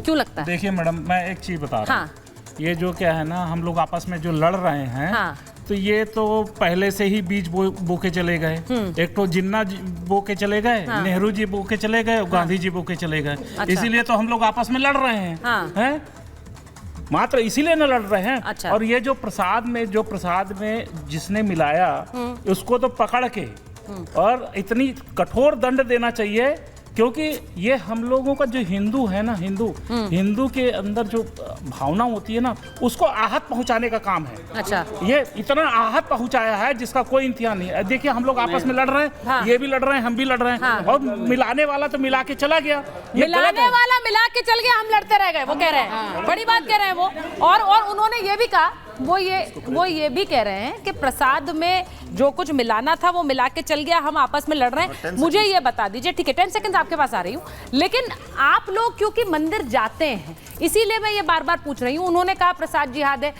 क्यों लगता है? देखिए मैडम, मैं एक चीज बता रहा हूँ। हाँ। ये जो क्या है ना, हम लोग आपस में जो लड़ रहे हैं, हाँ। तो ये तो पहले से ही बीज बो के चले गए। एक तो जिन्ना बो के चले गए, हाँ। नेहरू जी बो के चले गए, गांधी जी बो के चले गए। अच्छा। इसीलिए तो हम लोग आपस में लड़ रहे हैं। हाँ। हैं? मात्र इसीलिए न लड़ रहे हैं। अच्छा। और ये जो प्रसाद में जिसने मिलाया, उसको तो पकड़ के और इतनी कठोर दंड देना चाहिए, क्योंकि ये हम लोगों का जो हिंदू है ना, हिंदू के अंदर जो भावना होती है ना, उसको आहत पहुंचाने का काम है। अच्छा। ये इतना आहत पहुंचाया है जिसका कोई इंतहा नहीं है। देखिए हम लोग आपस में लड़ रहे हैं। हाँ। ये भी लड़ रहे हैं, हम भी लड़ रहे हैं। हाँ। और मिलाने वाला तो मिला के चला गया। ये गलत मिलाने है। वाला मिला के चल गया, हम लड़ते रह गए, वो कह रहे हैं। बड़ी बात कह रहे हैं वो। और उन्होंने ये भी कहा, वो ये भी कह रहे हैं कि प्रसाद में जो कुछ मिलाना था वो मिला के चल गया, हम आपस में लड़ रहे हैं। मुझे ये बता दीजिए, ठीक है 10 सेकंड आपके पास आ रही हूँ, लेकिन आप लोग क्योंकि मंदिर जाते हैं इसीलिए मैं ये बार बार पूछ रही हूँ। उन्होंने कहा प्रसाद जिहाद है,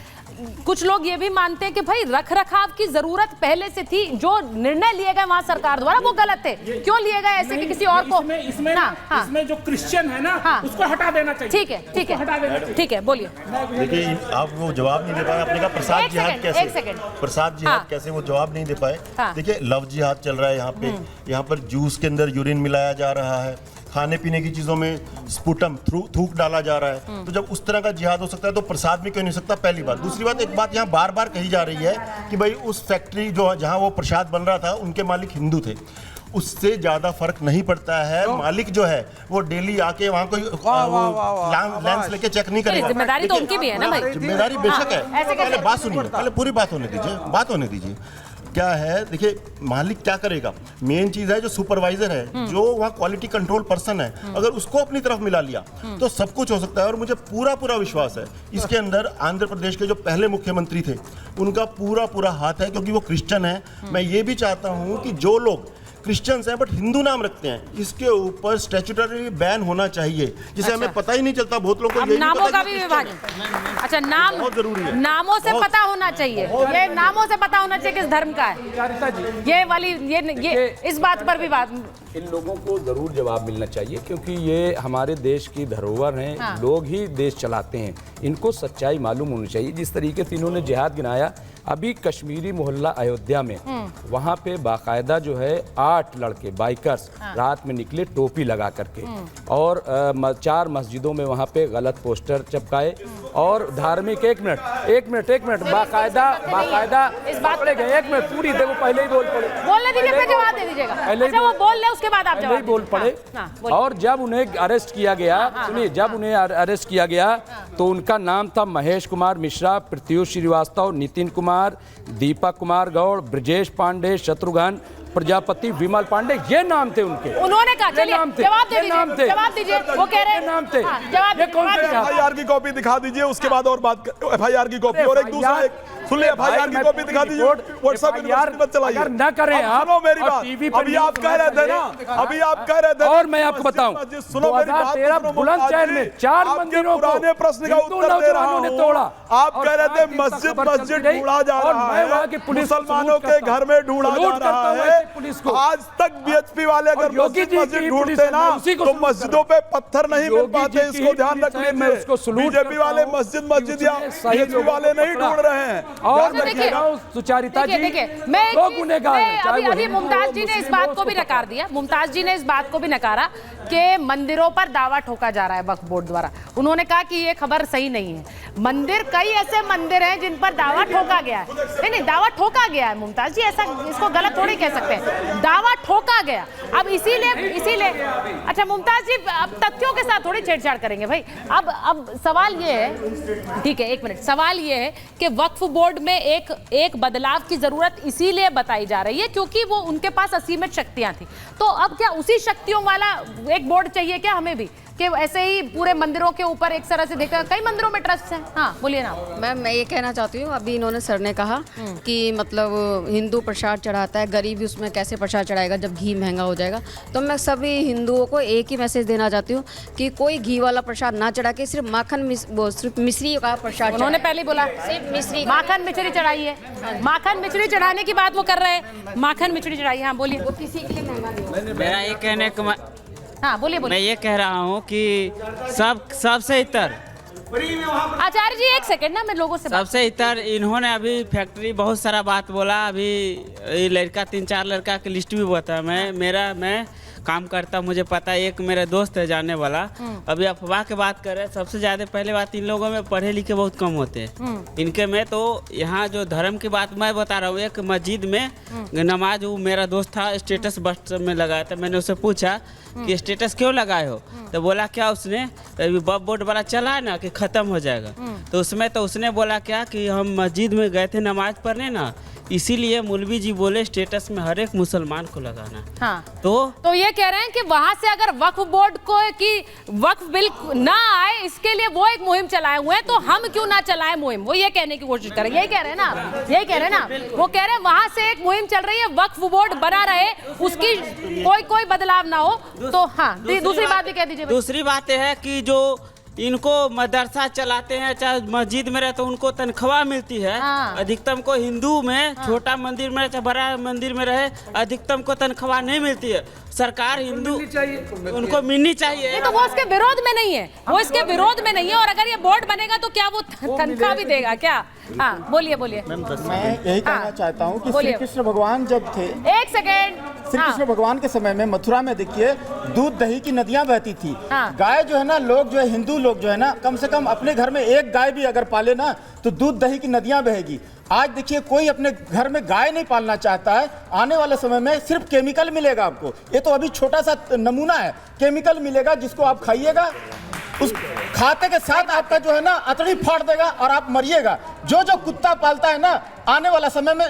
कुछ लोग ये भी मानते हैं कि भाई रख रखाव की जरूरत पहले से थी, जो निर्णय लिए गए वहां सरकार द्वारा वो गलत थे। क्यों लिए गए ऐसे कि किसी और को? इसमें जो क्रिश्चियन है ना, उसको हटा देना चाहिए। ठीक है, ठीक है, ठीक है, बोलिए। देखिए आप वो जवाब नहीं दे पाए। आपने कहा प्रसाद जिहाद कैसे? एक सेकंड। प्रसाद जिहाद कैसे, वो जवाब नहीं दे पाए। देखिए लव जिहाद चल रहा है यहाँ पे। यहाँ पर जूस के अंदर यूरिन मिलाया जा रहा है, खाने पीने की चीजों में स्पुटम थूक डाला जा रहा है। तो जब उस तरह का जिहाद हो सकता है तो प्रसाद में क्यों नहीं हो सकता? पहली बात। दूसरी बात, एक बात यहाँ बार बार कही जा रही है कि भाई उस फैक्ट्री जो जहाँ वो प्रसाद बन रहा था उनके मालिक हिंदू थे। उससे ज्यादा फर्क नहीं पड़ता है। मालिक जो है वो डेली आके वहाँ कोई लेंस लेके चेक नहीं करेगा। जिम्मेदारी तो उनकी भी है ना भाई। जिम्मेदारी बेशक है। पहले बात सुनिए, पहले पूरी बात होने दीजिए, बात होने दीजिए। क्या है, देखिए मालिक क्या करेगा, मेन चीज है जो सुपरवाइजर है, जो वहाँ क्वालिटी कंट्रोल पर्सन है, अगर उसको अपनी तरफ मिला लिया तो सब कुछ हो सकता है। और मुझे पूरा विश्वास है इसके अंदर आंध्र प्रदेश के जो पहले मुख्यमंत्री थे उनका पूरा हाथ है, क्योंकि वो क्रिश्चियन है। मैं ये भी चाहता हूँ कि जो लोग क्रिश्चियंस हैं बट हिंदू नाम रखते हैं, इसके ऊपर स्टैट्यूटरी बैन होना चाहिए, जिसे हमें पता ही नहीं चलता। बहुत लोगों को नामों का भी विभाजन, अच्छा नाम बहुत जरूरी है। नामों से पता होना चाहिए, ये नामों से पता होना चाहिए किस धर्म का है। ये वाली ये इस बात पर भी बात, इन लोगों को जरूर जवाब मिलना चाहिए, क्योंकि ये हमारे देश की धरोहर हैं। हाँ। लोग ही देश चलाते हैं, इनको सच्चाई मालूम होनी चाहिए। जिस तरीके से इन्होंने जिहाद गिनाया, अभी कश्मीरी मोहल्ला अयोध्या में वहाँ पे बाकायदा जो है 8 लड़के बाइकर्स रात में निकले टोपी लगा करके, और 4 मस्जिदों में वहाँ पे गलत पोस्टर चिपकाए और धार्मिक एक मिनट बाकायदा इस बात पड़े गए। 1 मिनट पूरी देखो, पहले ही बोलने दीजिए, फिर जवाब दे दीजिएगा। अच्छा वो बोल ले, उसके बाद आप जवाब बोल पड़े। और जब उन्हें अरेस्ट किया गया, सुनिए, जब उन्हें अरेस्ट किया गया तो उनका नाम था महेश कुमार मिश्रा, प्रत्युष श्रीवास्तव, नितिन कुमार, दीपक कुमार गौड़, ब्रजेश पांडे, शत्रुघ्न प्रजापति, विमल पांडे, ये नाम थे उनके। उन्होंने कहा, चलिए जवाब दे दीजिए, जवाब दीजिए। वो कह रहे हैं नाम थे। जवाब, ये कौन से एफआईआर की कॉपी दिखा दीजिए, उसके बाद और बात। एफआईआर की कॉपी और एक दूसरा सुन ले, एफआईआर की कॉपी दिखा दीजिए, व्हाट्सएप यूनिवर्सिटी मत चलाइए। अगर न करें आप, सुनो मेरी बात, अभी आप कह रहे थे ना, अभी आप कह रहे थे, और मैं आपको बताऊं, सुनो मेरी बात, 2013 बुलंदशहर में 4 मंदिरों को पुराने प्रश्न का उत्तर दे रहा हूं। तोड़ा। आप कह रहे थे मस्जिद ढूंढा जा रहा है, मुसलमानों के घर में ढूंढा जा रहा है। आज तक बीएचपी वाले अगर मस्जिद ढूंढते ना तो मस्जिदों पे पत्थर नहीं मिल पाते, इसको ध्यान रख लीजिए। बीजेपी वाले मस्जिद या बीएचपी वाले नहीं ढूंढ रहे हैं। और सुचारिता जी, अभी मुमताज जी ने इस बात को भी नकार दिया, मुमताज जी ने इस बात को भी नकारा कि मंदिरों पर दावा ठोका जा रहा है वक्फ बोर्ड द्वारा। उन्होंने कहा कि ये खबर सही नहीं है। मंदिर, कई ऐसे मंदिर हैं जिन पर दावा ठोका गया है। नहीं, दावा ठोका गया है मुमताज जी, ऐसा इसको गलत थोड़ी कह सकते हैं, दावा ठोका गया। अब इसीलिए अच्छा मुमताज जी, अब तथ्यों के साथ थोड़ी छेड़छाड़ करेंगे भाई। अब सवाल ये है, ठीक है 1 मिनट, सवाल ये है कि वक्फ बोर्ड में एक बदलाव की जरूरत इसीलिए बताई जा रही है क्योंकि वो उनके पास असीमित शक्तियां थी। तो अब क्या उसी शक्तियों वाला एक बोर्ड चाहिए क्या हमें भी, कि ऐसे ही पूरे मंदिरों के ऊपर एक तरह से देखा? कई मंदिरों में ट्रस्ट हैं। हाँ बोलिए ना। मैम मैं ये कहना चाहती हूँ, अभी इन्होंने सर ने कहा कि मतलब हिंदू प्रसाद चढ़ाता है, गरीब उसमें कैसे प्रसाद चढ़ाएगा जब घी महंगा हो जाएगा। तो मैं सभी हिंदुओं को एक ही मैसेज देना चाहती हूँ कि कोई घी वाला प्रसाद ना चढ़ा के सिर्फ सिर्फ मिश्री का प्रसाद। उन्होंने पहले बोला सिर्फ मिश्री, माखन मिश्री चढ़ाइए, माखन मिश्री चढ़ाने की बात वो कर रहे हैं, माखन मिश्री चढ़ाइए। हाँ बोलिए। वो किसी के लिए महंगा नहीं। मेरा ये कहने का हाँ बोलिए मैं बोलिए। ये कह रहा हूँ कि सबसे इतर आचार्य जी एक सेकंड ना, मैं लोगों से सबसे इतर इन्होंने अभी फैक्ट्री बहुत सारा बात बोला। अभी ये लड़का 3-4 लड़का की लिस्ट भी बताया। मैं काम करता, मुझे पता है। एक मेरा दोस्त है जानने वाला। अभी अफवाह की बात कर रहे हैं। सबसे ज्यादा पहले बात, इन लोगों में पढ़े लिखे बहुत कम होते हैं। इनके में तो यहाँ जो धर्म की बात मैं बता रहा हूँ, एक मस्जिद में नमाज, वो मेरा दोस्त था, स्टेटस बस में लगाया था। मैंने उससे पूछा कि स्टेटस क्यों लगाए हो, तो बोला क्या उसने, अभी बब बोर्ड वाला चला है ना कि खत्म हो जाएगा, तो उसने बोला क्या कि हम मस्जिद में गए थे नमाज पढ़ने ना, इसीलिए मौलवी जी बोले स्टेटस में हर एक मुसलमान को लगाना। हाँ। तो ये कह रहे हैं कि वहां से अगर वक्फ बोर्ड को की वक्फ बिल ना आए, इसके लिए वो एक मुहिम चलाए हुए हैं, तो हम क्यों ना चलाएं मुहिम। वो ये कहने की कोशिश करें, यही कह रहे हैं ना, यही कह रहे हैं ना। वो कह रहे हैं वहां से एक मुहिम चल रही है, वक्फ बोर्ड बना रहे, उसकी कोई बदलाव ना हो। तो हाँ, दूसरी बात भी कह दीजिए। दूसरी बात यह है कि जो इनको मदरसा चलाते हैं, चाहे मस्जिद में रहे, तो उनको तनख्वाह मिलती है। हाँ। अधिकतम को हिंदू में छोटा मंदिर में चाहे बड़ा मंदिर में रहे, अधिकतम को तनख्वाह नहीं मिलती है। सरकार हिंदू उनको मिलनी चाहिए। नहीं तो वो इसके विरोध में नहीं है, वो इसके विरोध में नहीं है। और अगर ये बोर्ड बनेगा तो क्या वो तनख्वाह भी देगा क्या? हाँ बोलिए बोलिए। मैं यही कहना चाहता हूँ कि बोलिए। श्री कृष्ण भगवान जब थे, एक सेकेंड, श्री कृष्ण भगवान के समय में मथुरा में देखिए दूध दही की नदियां बहती थी। हाँ। गाय जो है ना, लोग जो है, हिंदू लोग जो है ना, कम से कम अपने घर में एक गाय भी अगर पाले ना, तो दूध दही की नदियां बहेगी। आज देखिए कोई अपने घर में गाय नहीं पालना चाहता है। आने वाले समय में सिर्फ केमिकल मिलेगा आपको। ये तो अभी छोटा सा नमूना है। केमिकल मिलेगा जिसको आप खाइएगा, उस खाते के साथ आपका जो है ना अतड़ी फाड़ देगा और आप मरिएगा। जो कुत्ता पालता है ना, आने वाला समय में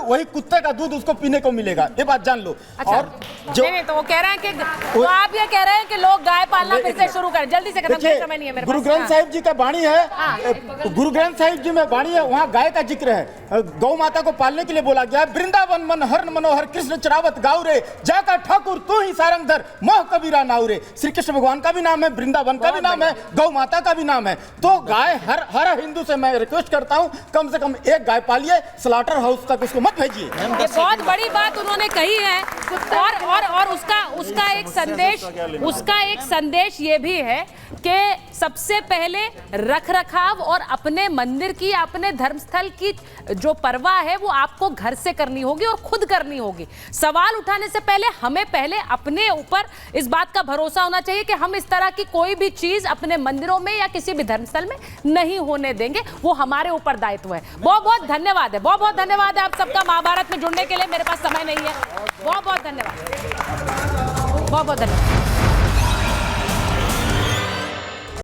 वही कुत्ते का दूध उसको पीने को मिलेगा, ये बात जान लो। अच्छा। और जो नहीं तो वो कह रहे हैं कि तो आप ये कह रहे हैं कि लोग गाय पालना फिर से शुरू करें, जल्दी से खत्म करें, समय नहीं है मेरे पास। गुरु ग्रंथ साहिब जी का वाणी है, हाँ। गुरु ग्रंथ साहिब जी में वाणी है, वहाँ गाय का जिक्र है। गौ माता को पालने के लिए बोला गया है। वृंदावन मन हर मनोहर कृष्ण चरावत गाँव रे, जाकर ठाकुर तू ही सारंगधर मोह कबीरा नाउ रे। श्री कृष्ण भगवान का भी नाम है, वृंदावन का भी नाम है, गौ माता का भी नाम है। तो गाय हर हिंदू से मैं रिक्वेस्ट करता हूँ, कम से कम एक गाय पालिए, स्लॉटर हाउस तक उसको मत भेजिए। ये बहुत बड़ी बात उन्होंने कही है। और उसका एक संदेश ये भी है कि सबसे पहले रखरखाव और अपने मंदिर की, अपने धर्मस्थल की जो परवाह है वो आपको घर से करनी होगी और खुद करनी होगी। सवाल उठाने से पहले हमें पहले अपने ऊपर इस बात का भरोसा होना चाहिए कि हम इस तरह की कोई भी चीज अपने मंदिरों में या किसी भी धर्मस्थल में नहीं होने देंगे। वो हमारे ऊपर दायित्व है। बहुत बहुत धन्यवाद है, बहुत बहुत धन्यवाद है आप सबका महाभारत में जुड़ने के लिए। मेरे पास समय नहीं है। बहुत बहुत धन्यवाद, बहुत बहुत धन्यवाद।